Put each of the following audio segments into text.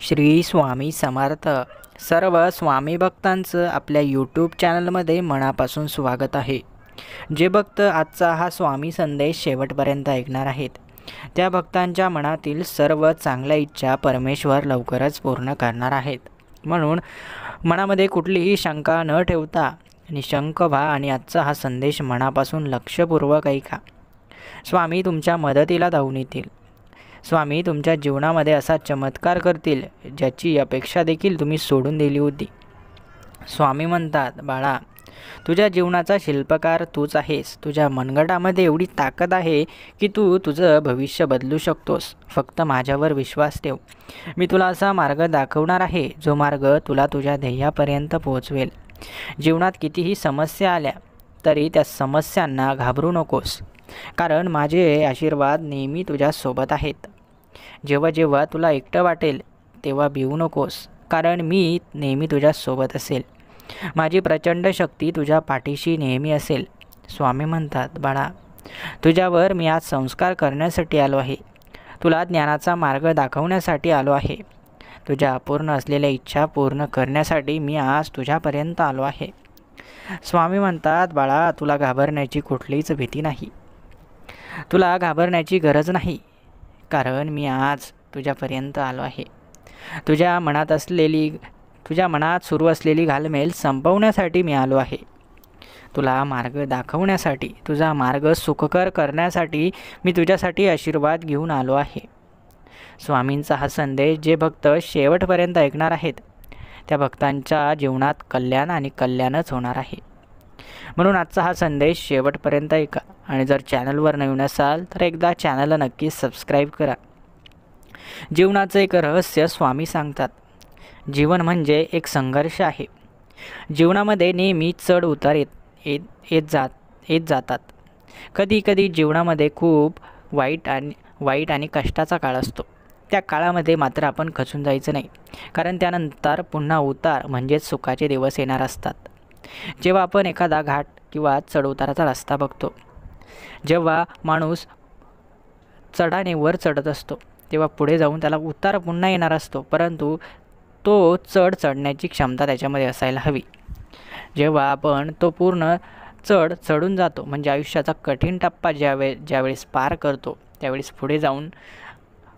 श्री स्वामी समर्थ. सर्व स्वामी भक्तांचं आपल्या यूट्यूब चॅनलमध्ये मनापासून स्वागत आहे. जे भक्त आजचा हा स्वामी संदेश शेवटपर्यंत ऐकणार आहेत, त्या भक्तांच्या मनातील सर्व चांगल्या इच्छा परमेश्वर लवकरच पूर्ण करणार आहेत. म्हणून मनामध्ये कुठलीही शंका न ठेवता निशंक व्हा आणि आजचा हा संदेश मनापासून लक्षपूर्वक ऐका. स्वामी तुमच्या मदतीला धावून येतील. स्वामी तुमच्या जीवनामध्ये असा चमत्कार करतील ज्याची अपेक्षा देखील तुम्ही सोडून दिली होती. स्वामी म्हणतात, बाळा, तुझ्या जीवनाचा शिल्पकार तूच आहेस. तुझ्या मनगटामध्ये एवढी ताकद आहे की तू तुझं भविष्य बदलू शकतोस. फक्त माझ्यावर विश्वास ठेव. मी तुला असा मार्ग दाखवणार आहे जो मार्ग तुला तुझ्या ध्येयापर्यंत पोहोचवेल. जीवनात कितीही समस्या आल्या तरी त्या समस्यांना घाबरू नकोस, कारण माझे आशीर्वाद नेहमी तुझ्यासोबत आहेत. जेव्हा जेव्हा तुला एकटं वाटेल तेव्हा भिवू नकोस, कारण मी नेहमी तुझ्यासोबत असेल. माझी प्रचंड शक्ती तुझ्या पाठीशी नेहमी असेल. स्वामी म्हणतात, बाळा, तुझ्यावर मी आज संस्कार करण्यासाठी आलो आहे. तुला ज्ञानाचा मार्ग दाखवण्यासाठी आलो आहे. तुझ्या अपूर्ण असलेल्या इच्छा पूर्ण करण्यासाठी मी आज तुझ्यापर्यंत आलो आहे. स्वामी म्हणतात, बाळा, तुला घाबरण्याची कुठलीच भीती नाही. तुला घाबरण्याची गरज नाही, कारण मी आज तुझ्यापर्यंत आलो आहे. तुझ्या मनात सुरू असलेली घालमेल संपवण्यासाठी मी आलो आहे. तुला मार्ग दाखवण्यासाठी, तुझा मार्ग सुखकर करण्यासाठी मी तुझ्यासाठी आशीर्वाद घेऊन आलो आहे. स्वामींचा हा संदेश जे भक्त शेवटपर्यंत ऐकणार आहेत, त्या भक्तांच्या जीवनात कल्याण आणि कल्याणच होणार आहे. म्हणून आजचा हा संदेश शेवटपर्यंत ऐका. आणि जर चॅनलवर नवीन असाल तर एकदा चॅनलला नक्की सबस्क्राईब करा. जीवनाचं एक रहस्य स्वामी सांगतात. जीवन म्हणजे एक संघर्ष आहे. जीवनामध्ये नेहमी चढ उतार येत जातात. कधी कधी जीवनामध्ये खूप वाईट आणि कष्टाचा काळ असतो. त्या काळामध्ये मात्र आपण खचून जायचं नाही, कारण त्यानंतर पुन्हा उतार म्हणजेच सुखाचे दिवस येणार असतात. जेव्हा आपण एखादा घाट किंवा चढउताराचा रस्ता बघतो, जेव्हा माणूस चढाने वर चढत असतो, तेव्हा पुढे जाऊन त्याला उतार पुन्हा येणार असतो, परंतु तो चढण्याची क्षमता त्याच्यामध्ये असायला हवी. जेव्हा आपण तो पूर्ण चढून जातो, म्हणजे आयुष्याचा कठीण टप्पा ज्यावेळेस पार करतो, त्यावेळेस पुढे जाऊन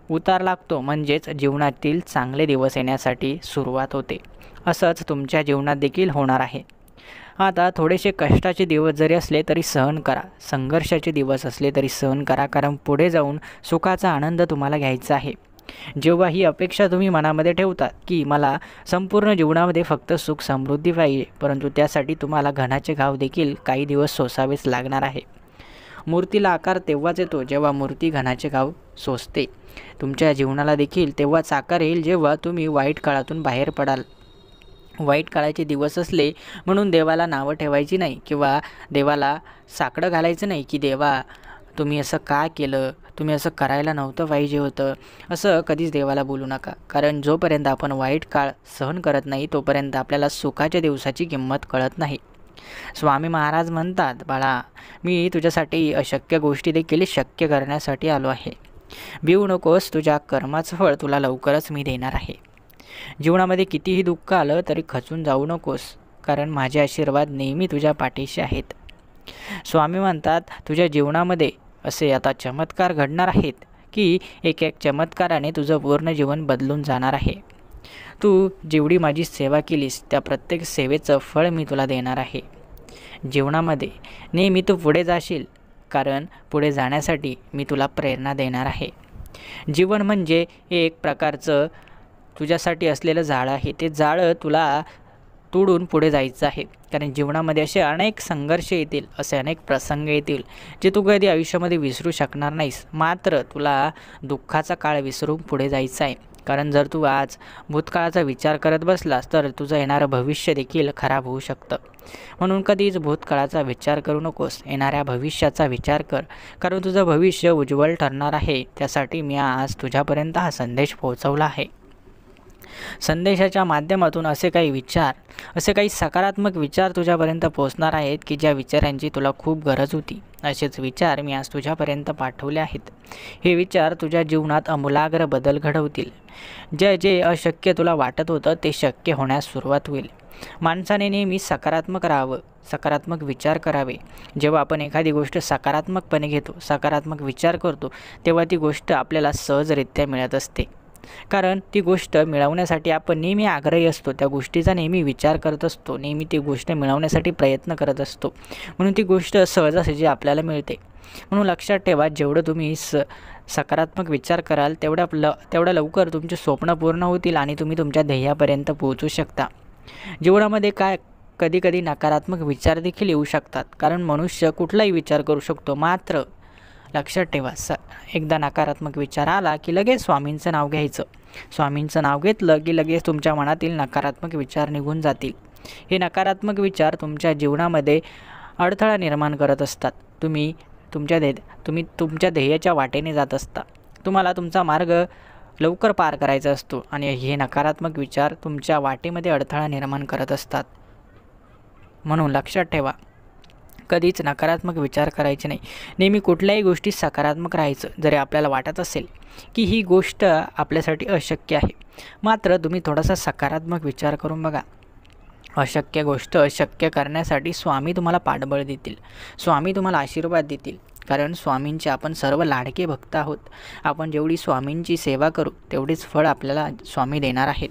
उतार लागतो, म्हणजेच जीवनातील चांगले दिवस येण्यासाठी सुरुवात होते. असंच तुमच्या जीवनात देखील होणार आहे. आता थोडेसे कष्टाचे दिवस जरी असले तरी सहन करा. संघर्षाचे दिवस असले तरी सहन करा, कारण पुढे जाऊन सुखाचा आनंद तुम्हाला घ्यायचा आहे. जेव्हा ही अपेक्षा तुम्ही मनामध्ये ठेवता की मला संपूर्ण जीवनामध्ये फक्त सुख समृद्धी पाहिजे, परंतु त्यासाठी तुम्हाला घणाचे घाव देखील काही दिवस सोसावेच लागणार आहे. मूर्तीला आकार तेव्हाच येतो जेव्हा मूर्ती घणाचे घाव सोसते. तुमच्या जीवनाला देखील तेव्हाच आकार येईल जेव्हा तुम्ही वाईट काळातून बाहेर पडाल. वाईट काळाचे दिवस असले म्हणून देवाला नावं ठेवायची नाही, किंवा देवाला साकडं घालायचं नाही की देवा तुम्ही असं का केलं, तुम्ही असं करायला नव्हतं पाहिजे होतं, असं कधीच देवाला बोलू नका. कारण जोपर्यंत आपण वाईट काळ सहन करत नाही तोपर्यंत आपल्याला सुखाच्या दिवसाची किंमत कळत नाही. स्वामी महाराज म्हणतात, बाळा, मी तुझ्यासाठी अशक्य गोष्टी देखील शक्य करण्यासाठी आलो आहे. भिवू नकोस, तुझ्या कर्माचं फळ तुला लवकरच मी देणार आहे. जीवनामध्ये कितीही दुःख आलं तरी खचून जाऊ नकोस, कारण माझे आशीर्वाद नेहमी तुझ्या पाठीशी आहेत. स्वामी म्हणतात, तुझ्या जीवनामध्ये असे आता चमत्कार घडणार आहेत की एक चमत्काराने तुझं पूर्ण जीवन बदलून जाणार आहे. तू जेवढी माझी सेवा केलीस त्या प्रत्येक सेवेचं फळ मी तुला देणार आहे. जीवनामध्ये नेहमी तू पुढे जाशील, कारण पुढे जाण्यासाठी मी तुला प्रेरणा देणार आहे. जीवन म्हणजे एक प्रकारचं तुझ्यासाठी असलेलं जाळं आहे. ते जाळं तुला तोडून पुढे जायचं आहे, कारण जीवनामध्ये असे अनेक संघर्ष येतील, असे अनेक प्रसंग येतील जे तू कधी आयुष्यामध्ये विसरू शकणार नाहीस. मात्र तुला दुःखाचा काळ विसरून पुढे जायचं आहे, कारण जर तू आज भूतकाळाचा विचार करत बसलास तर तुझं येणारं भविष्य देखील खराब होऊ शकतं. म्हणून कधीच भूतकाळाचा विचार करू नकोस, येणाऱ्या भविष्याचा विचार कर, कारण तुझं भविष्य उज्ज्वल ठरणार आहे. त्यासाठी मी आज तुझ्यापर्यंत हा संदेश पोहोचवला आहे. संदेशाच्या माध्यमातून असे काही विचार, असे काही सकारात्मक विचार तुझ्यापर्यंत पोहोचणार आहेत की ज्या विचारांची तुला खूप गरज होती. असेच विचार मी आज तुझ्यापर्यंत पाठवले आहेत. हे विचार तुझ्या जीवनात आमूलाग्र बदल घडवतील. जे अशक्य तुला वाटत होतं ते शक्य होण्यास सुरुवात होईल. माणसाने नेहमी सकारात्मक राहावं, सकारात्मक विचार करावे. जेव्हा आपण एखादी गोष्ट सकारात्मकपणे घेतो, सकारात्मक विचार करतो, तेव्हा ती गोष्ट आपल्याला सहजरित्या मिळत असते. कारण ती गोष्ट मिळवण्यासाठी आपण नेहमी आग्रही असतो, त्या गोष्टीचा नेहमी विचार करत असतो, नेहमी ती गोष्ट मिळवण्यासाठी प्रयत्न करत असतो. म्हणून ती गोष्ट सहजासहजी आपल्याला मिळते. म्हणून लक्षात ठेवा, जेवढं तुम्ही सकारात्मक विचार कराल तेवढं लवकर तुमचे स्वप्न पूर्ण होतील आणि तुम्ही तुमच्या ध्येयापर्यंत पोहोचू शकता. जीवनामध्ये कधी नकारात्मक विचार देखील येऊ शकतात, कारण मनुष्य कुठलाही विचार करू शकतो. मात्र लक्षात ठेवा, एकदा नकारात्मक विचार आला की लगेच स्वामींचं नाव घ्यायचं. स्वामींचं नाव घेतलं की लगेच तुमच्या मनातील नकारात्मक विचार निघून जातील. हे नकारात्मक विचार तुमच्या जीवनामध्ये अडथळा निर्माण करत असतात. तुम्ही तुमच्या ध्येयाच्या वाटेने जात असता. तुम्हाला तुमचा मार्ग लवकर पार करायचा असतो आणि हे नकारात्मक विचार तुमच्या वाटेमध्ये अडथळा निर्माण करत असतात. म्हणून लक्षात ठेवा, कधीच नकारात्मक विचार करायचे नाही. नेहमी कुठल्याही गोष्टीत सकारात्मक राहायचं. जरी आपल्याला वाटत असेल की ही गोष्ट आपल्यासाठी अशक्य आहे, मात्र तुम्ही थोडासा सकारात्मक विचार करून बघा. अशक्य गोष्ट शक्य करण्यासाठी स्वामी तुम्हाला पाठबळ देतील, स्वामी तुम्हाला आशीर्वाद देतील. कारण स्वामींचे आपण सर्व लाडके भक्त आहोत. आपण जेवढी स्वामींची सेवा करू तेवढेच फळ आपल्याला स्वामी देणार आहेत.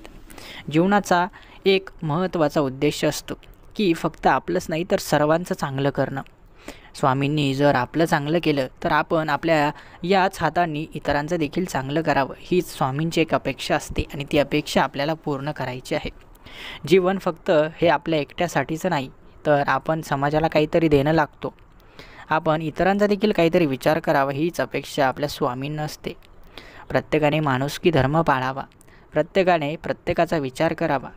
जीवनाचा एक महत्त्वाचा उद्देश असतो की फक्त आपलंच नाही तर सर्वांचं चांगलं करणं. स्वामींनी जर आपलं चांगलं केलं तर आपण आपल्या याच हातांनी इतरांचं देखील चांगलं करावं, हीच स्वामींची एक अपेक्षा असते आणि ती अपेक्षा आपल्याला पूर्ण करायची आहे. जीवन फक्त हे आपल्या एकट्यासाठीचं नाही, तर आपण समाजाला काहीतरी देणं लागतो. आपण इतरांचा देखील काहीतरी विचार करावा, हीच अपेक्षा आपल्या स्वामींना असते. प्रत्येकाने माणुसकी धर्म पाळावा, प्रत्येकाने प्रत्येकाचा विचार करावा,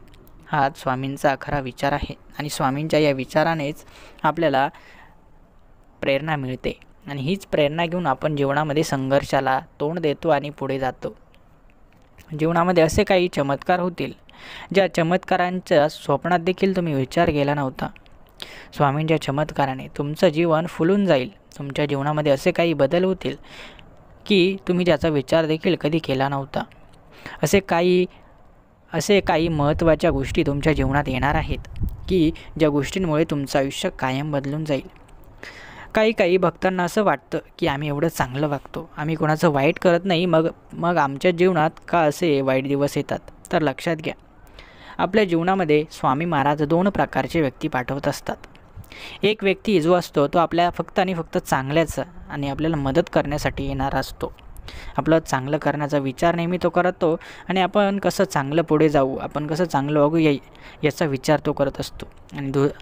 हाच स्वामींचा खरा विचार आहे. आणि स्वामींच्या या विचारानेच आपल्याला प्रेरणा मिळते आणि हीच प्रेरणा घेऊन आपण जीवनामध्ये संघर्षाला तोंड देतो आणि पुढे जातो. जीवनामध्ये असे काही चमत्कार होतील ज्या चमत्कारांच्या स्वप्नात देखील तुम्ही विचार केला नव्हता. स्वामींच्या चमत्काराने तुमचं जीवन फुलून जाईल. तुमच्या जीवनामध्ये असे काही बदल होतील की तुम्ही ज्याचा विचार देखील कधी केला नव्हता. असे काही महत्त्वाच्या गोष्टी तुमच्या जीवनात येणार आहेत की ज्या गोष्टींमुळे तुमचं आयुष्य कायम बदलून जाईल. काही भक्तांना असं वाटतं की आम्ही एवढं चांगलं वागतो, आम्ही कोणाचं वाईट करत नाही, मग आमच्या जीवनात का असे वाईट दिवस येतात. तर लक्षात घ्या, आपल्या जीवनामध्ये स्वामी महाराज 2 प्रकारचे व्यक्ती पाठवत असतात. एक व्यक्ती जो असतो तो आपल्या फक्त आणि फक्त चांगल्याच आणि आपल्याला मदत करण्यासाठी येणारा असतो. आपलं चांगलं करण्याचा विचार नेहमी तो करतो आणि आपण कसं चांगलं पुढे जाऊ, आपण कसं चांगलं वागू याचा विचार तो करत असतो.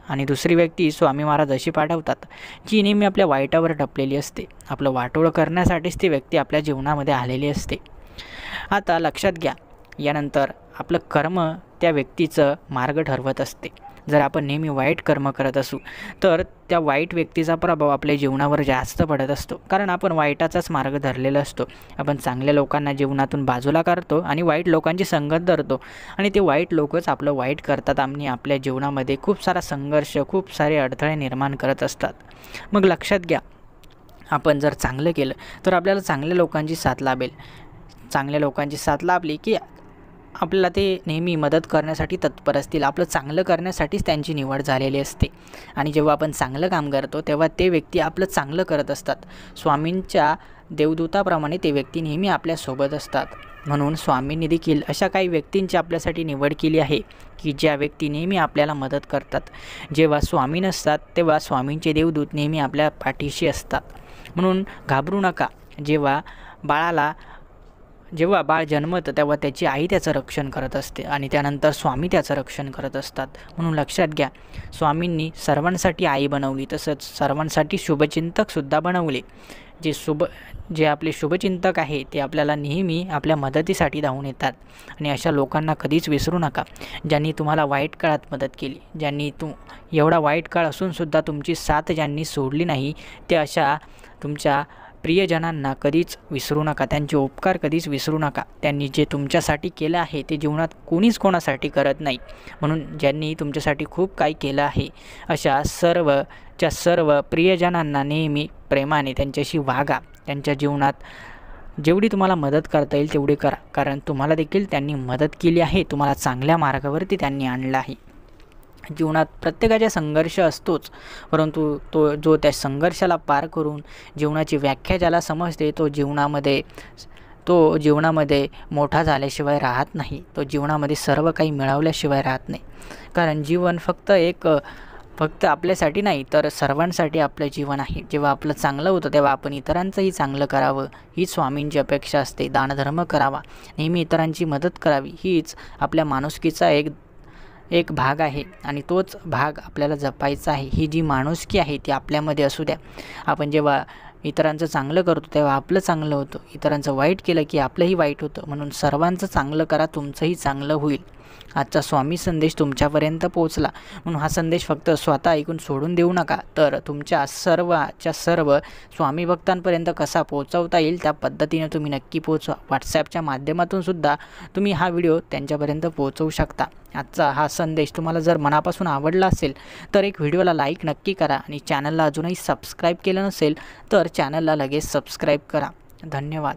आणि दुसरी व्यक्ती स्वामी महाराज अशी पाठवतात जी नेहमी आपल्या वाईटावर टपलेली असते. आपलं वाटोळं करण्यासाठीच ती व्यक्ती आपल्या जीवनामध्ये आलेली असते. आता लक्षात घ्या, यानंतर आपलं कर्म त्या व्यक्तीचं मार्ग ठरवत असते. जर आपण नेहमी वाईट कर्म करत असू तर त्या वाईट व्यक्तीचा प्रभाव आपल्या जीवनावर जास्त पडत असतो, कारण आपण वाईटाचाच मार्ग धरलेला असतो. आपण चांगल्या लोकांना जीवनातून बाजूला काढतो आणि वाईट लोकांची संगत धरतो आणि ते वाईट लोकच आपलं वाईट करतात आणि आपल्या जीवनामध्ये खूप सारा संघर्ष, खूप सारे अडथळे निर्माण करत असतात. मग लक्षात घ्या, आपण जर चांगलं केलं तर आपल्याला चांगल्या लोकांची साथ लाभेल. चांगल्या लोकांची साथ लाभली की आपल्याला ते नेहमी मदत करण्यासाठी तत्पर असतील. आपलं चांगलं करण्यासाठीच त्यांची निवड झालेली असते. आणि जेव्हा आपण चांगलं काम करतो तेव्हा ते व्यक्ती आपलं चांगलं करत असतात. स्वामींच्या देवदूताप्रमाणे ते व्यक्ती नेहमी आपल्यासोबत असतात. म्हणून स्वामींनी देखील अशा काही व्यक्तींची आपल्यासाठी निवड केली आहे की ज्या व्यक्ती नेहमी आपल्याला मदत करतात. जेव्हा स्वामी नसतात तेव्हा स्वामींचे देवदूत नेहमी आपल्या पाठीशी असतात. म्हणून घाबरू नका. जेव्हा बाळ जन्मतं तेव्हा त्याची आई त्याचं रक्षण करत असते आणि त्यानंतर स्वामी त्याचं रक्षण करत असतात. म्हणून लक्षात घ्या, स्वामींनी सर्वांसाठी आई बनवली, तसंच सर्वांसाठी शुभचिंतकसुद्धा बनवले. जे आपले शुभचिंतक आहे ते आपल्याला नेहमी आपल्या मदतीसाठी धावून येतात. आणि अशा लोकांना कधीच विसरू नका, ज्यांनी तुम्हाला वाईट काळात मदत केली, ज्यांनी एवढा वाईट काळ असूनसुद्धा तुमची साथ ज्यांनी सोडली नाही, ते अशा तुमच्या प्रियजनांना कधीच विसरू नका, त्यांचे उपकार कधीच विसरू नका. त्यांनी जे तुमच्यासाठी केलं आहे ते जीवनात कोणीच कोणासाठी करत नाही. म्हणून ज्यांनी तुमच्यासाठी खूप काही केलं आहे अशा सर्व प्रियजनांना नेहमी प्रेमाने त्यांच्याशी वागा. त्यांच्या जीवनात जेवढी तुम्हाला मदत करता येईल तेवढी करा, कारण तुम्हाला देखील त्यांनी मदत केली आहे. तुम्हाला चांगल्या मार्गावरती त्यांनी आणलं आहे. जीवनात प्रत्येकाचा संघर्ष असतोच, परंतु जो त्या संघर्षाला पार करून जीवनाची व्याख्या ज्याला समजते तो जीवनामध्ये मोठा झाल्याशिवाय राहत नाही. तो जीवनामध्ये सर्व काही मिळवल्याशिवाय राहत नाही. कारण जीवन फक्त आपल्यासाठी नाही तर सर्वांसाठी आपलं जीवन आहे. जेव्हा आपलं चांगलं होतं तेव्हा आपण इतरांचंही चांगलं करावं, हीच स्वामींची अपेक्षा असते. दानधर्म करावा, नेहमी इतरांची मदत करावी, हीच आपल्या माणुसकीचा एक भाग आहे आणि तोच भाग आपल्याला जपायचा आहे. ही जी माणुसकी आहे ती आपल्यामध्ये असू द्या. आपण जेव्हा इतरांचं चांगलं करतो तेव्हा आपलं चांगलं होतं, इतरांचं वाईट केलं की आपलंही वाईट होतं. म्हणून सर्वांचं चांगलं करा, तुमचंही चांगलं होईल. आजचा स्वामी संदेश तुमच्यापर्यंत पोहोचला म्हणून हा संदेश फक्त स्वतः ऐकून सोडून देऊ नका, तर तुमच्या सर्व स्वामी भक्तांपर्यंत कसा पोहोचवता येईल त्या पद्धतीने तुम्ही नक्की पोहोचवा. व्हॉट्सॲपच्या माध्यमातून सुद्धा तुम्ही हा व्हिडिओ त्यांच्यापर्यंत पोहोचवू शकता. आजचा हा संदेश तुम्हाला जर मनापासून आवडला असेल तर एक व्हिडिओला लाईक नक्की करा आणि चॅनलला अजूनही सबस्क्राईब केलं नसेल तर चॅनलला लगेच सबस्क्राईब करा. धन्यवाद.